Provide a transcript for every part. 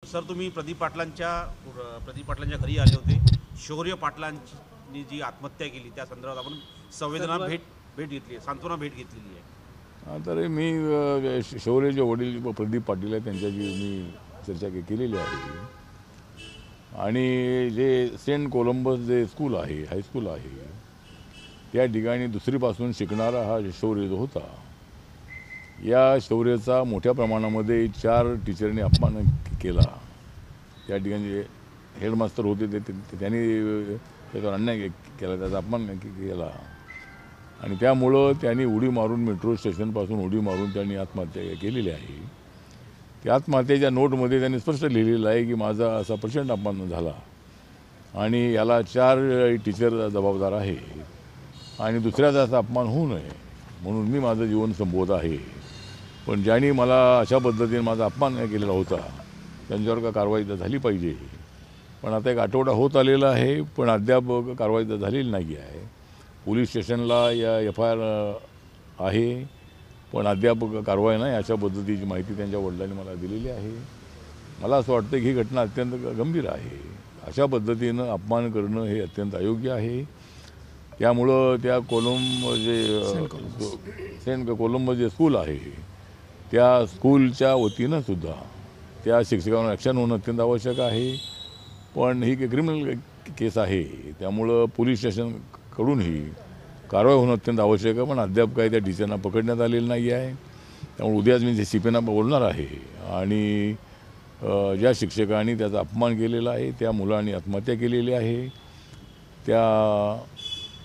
Sir तुम्ही प्रदीप पाटलांच्या घरी आले होते। शौर्य पाटलांनी जी आत्महत्या केली त्या संदर्भात आपण संवेदना भेट घेतली आहे, सांत्वना भेट घेतलेली आहे। तर मी शौर्यचे वडील प्रदीप पाटील आहेत त्यांच्याशी मी चर्चा केलेली आहे आणि जे सेंट कोलंबस जे स्कूल आहे, हायस्कूल आहे, त्या ठिकाणी दुसरीपासून शिकणारा हा शौर्य जो होता, या शौर्याचा मोठ्या प्रमाणामध्ये 4 टीचरने अपमान केला। त्या ठिकाणी हेडमास्टर होते त्यांनी त्याच्यावर अन्याय केला, त्याचा अपमान केला आणि त्यामुळं त्यांनी उडी मारून मेट्रो स्टेशनपासून उडी मारून त्यांनी आत्महत्या केलेली आहे। त्या आत्महत्येच्या नोटमध्ये त्यांनी स्पष्ट लिहिलेलं आहे की माझा असा प्रचंड अपमान झाला आणि याला 4 टीचर जबाबदार आहे आणि दुसऱ्याचा असा अपमान होऊ नये म्हणून मी माझं जीवन संपवत आहे। पण ज्यांनी मला अशा पद्धतीने माझा अपमान केलेला होता त्यांच्यावर का कारवाई झाली पाहिजे। पण आता एक आठवडा होत आलेला आहे पण अद्याप कारवाई झालेली नाही आहे। पोलीस स्टेशनला या FIR आहे पण अद्याप कारवाई नाही अशा पद्धतीची माहिती त्यांच्या वडिलांनी मला दिलेली आहे। मला असं वाटतं की ही घटना अत्यंत गंभीर आहे। अशा पद्धतीनं अपमान करणं हे अत्यंत अयोग्य आहे। त्यामुळं त्या सेंट कोलंबस जे स्कूल आहे त्या स्कूलच्या वतीनं सुद्धा त्या शिक्षकांवर ॲक्शन होणं अत्यंत आवश्यक आहे। पण ही क्रिमिनल केस आहे त्यामुळं पोलीस स्टेशनकडूनही कारवाई होणं अत्यंत आवश्यक आहे। पण अद्याप काही त्या टीचरना पकडण्यात आलेलं नाही आहे। त्यामुळे उद्याच मी CPना बोलणार आहे आणि ज्या शिक्षकांनी त्याचा अपमान केलेला आहे, त्या मुलांनी आत्महत्या केलेली आहे, त्या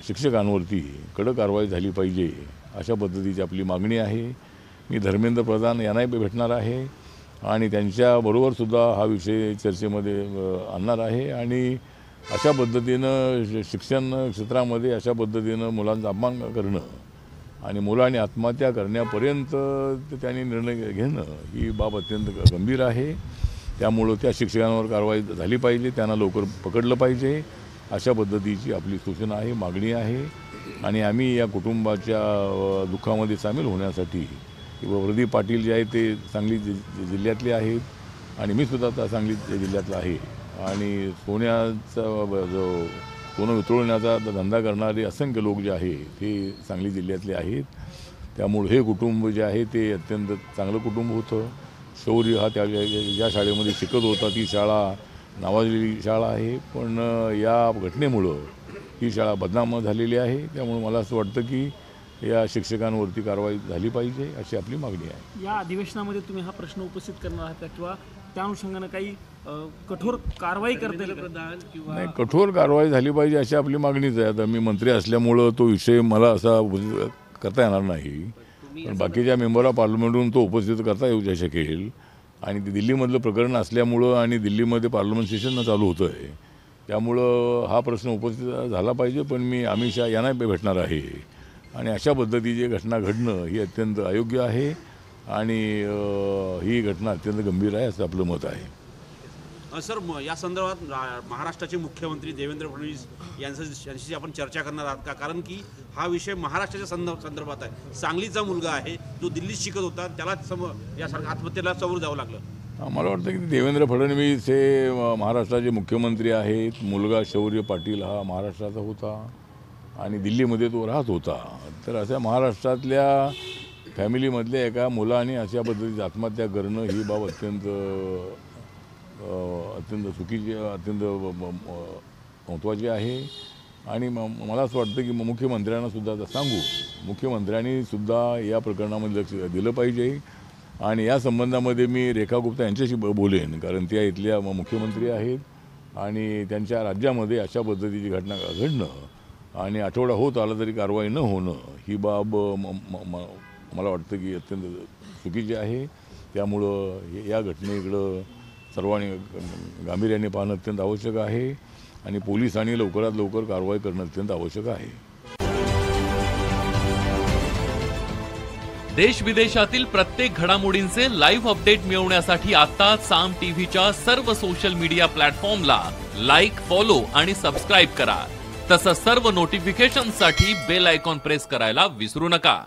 शिक्षकांवरती कडक कारवाई झाली पाहिजे अशा पद्धतीची आपली मागणी आहे। मी धर्मेंद्र प्रधान यांनाही भेटणार आहे आणि त्यांच्याबरोबरसुद्धा हा विषय चर्चेमध्ये आणणार आहे आणि अशा पद्धतीनं शिक्षण क्षेत्रामध्ये अशा पद्धतीनं मुलांचा अपमान करणं आणि मुलांनी आत्महत्या करण्यापर्यंत त्यांनी निर्णय घेणं ही बाब अत्यंत गंभीर आहे। त्यामुळं त्या शिक्षकांवर कारवाई झाली पाहिजे, त्यांना लवकर पकडलं पाहिजे अशा पद्धतीची आपली सूचना आहे, मागणी आहे आणि आम्ही या कुटुंबाच्या दुःखामध्ये सामील होण्यासाठी प्रदीप पाटील जे आहेत ते सांगली जिल्ह्यातले आहेत आणि मी सुद्धा आता सांगली जिल्ह्यातला आहे आणि सोनं वितळवण्याचा धंदा करणारे असंख्य लोक जे आहे ते सांगली जिल्ह्यातले आहेत। त्यामुळे हे कुटुंब जे आहे ते अत्यंत चांगलं कुटुंब होतं। शौर्य हा ज्या शाळेमध्ये शिकत होता ती शाळा नावाजलेली शाळा आहे पण या घटनेमुळं ही शाळा बदनाम झालेली आहे। त्यामुळे मला असं वाटतं की या शिक्षकांवरती कारवाई झाली पाहिजे अशी आपली मागणी आहे। या अधिवेशनामध्ये तुम्ही हा प्रश्न उपस्थित करणार आहात किंवा त्या अनुषंगाने काही कठोर कारवाई करता येईल किंवा नाही, कठोर कारवाई झाली पाहिजे अशी आपली मागणीच आहे। आता मी मंत्री असल्यामुळं तो विषय मला असा करता येणार नाही पण बाकीच्या मेंबर ऑफ पार्लमेंटहून तो उपस्थित करता येऊ शकेल आणि दिल्लीमधलं प्रकरण असल्यामुळं आणि दिल्लीमध्ये पार्लमेंट सेशन चालू होतं आहे त्यामुळं हा प्रश्न उपस्थित झाला पाहिजे। पण मी अमित शहा यांना भेटणार आहे आणि अशा पद्धतीची घटना घडणं ही अत्यंत अयोग्य आहे आणि ही घटना अत्यंत गंभीर आहे असं आपलं मत आहे। सर या संदर्भात महाराष्ट्राचे मुख्यमंत्री देवेंद्र फडणवीस यांच्याशी आपण चर्चा करणार आहात का? कारण की हा विषय महाराष्ट्राच्या संदर्भात आहे। सांगलीचा मुलगा आहे जो दिल्लीत शिकत होता, त्याला यासारख्या आत्महत्येला समोर जावं लागलं। मला वाटतं की देवेंद्र फडणवीस हे महाराष्ट्राचे मुख्यमंत्री आहेत। मुलगा शौर्य पाटील हा महाराष्ट्राचा होता आणि दिल्लीमध्ये तो राहत होता। तर अशा महाराष्ट्रातल्या फॅमिलीमधल्या एका मुलाने अशा पद्धतीची आत्महत्या करणं ही बाब अत्यंत चुकीची, अत्यंत महत्त्वाची आहे आणि मला असं वाटतं की मुख्यमंत्र्यांना सुद्धा आता सांगू, मुख्यमंत्र्यांनी सुद्धा या प्रकरणामध्ये लक्ष दिलं पाहिजे आणि या संबंधामध्ये मी रेखा गुप्ता यांच्याशी बोलेन कारण त्या इथल्या मुख्यमंत्री आहेत आणि त्यांच्या राज्यामध्ये अशा पद्धतीची घटना घडणं आणि आठवडा होत आला तरी कारवाई न होणं ही बाब मला वाटतं की अत्यंत चुकीची आहे। त्यामुळं या घटनेकडं सर्वांनी गांभीर्याने पाहणं अत्यंत आवश्यक आहे आणि पोलिसांनी लवकरात लवकर कारवाई करणं अत्यंत आवश्यक आहे। देश विदेशातील प्रत्येक घडामोडींचे लाईव्ह अपडेट मिळवण्यासाठी आता साम टीव्हीच्या सर्व सोशल मीडिया प्लॅटफॉर्मला लाईक, फॉलो आणि सबस्क्राईब करा। तसंच सर्व नोटिफिकेशनसाठी बेल आयकॉन प्रेस करायला विसरू नका।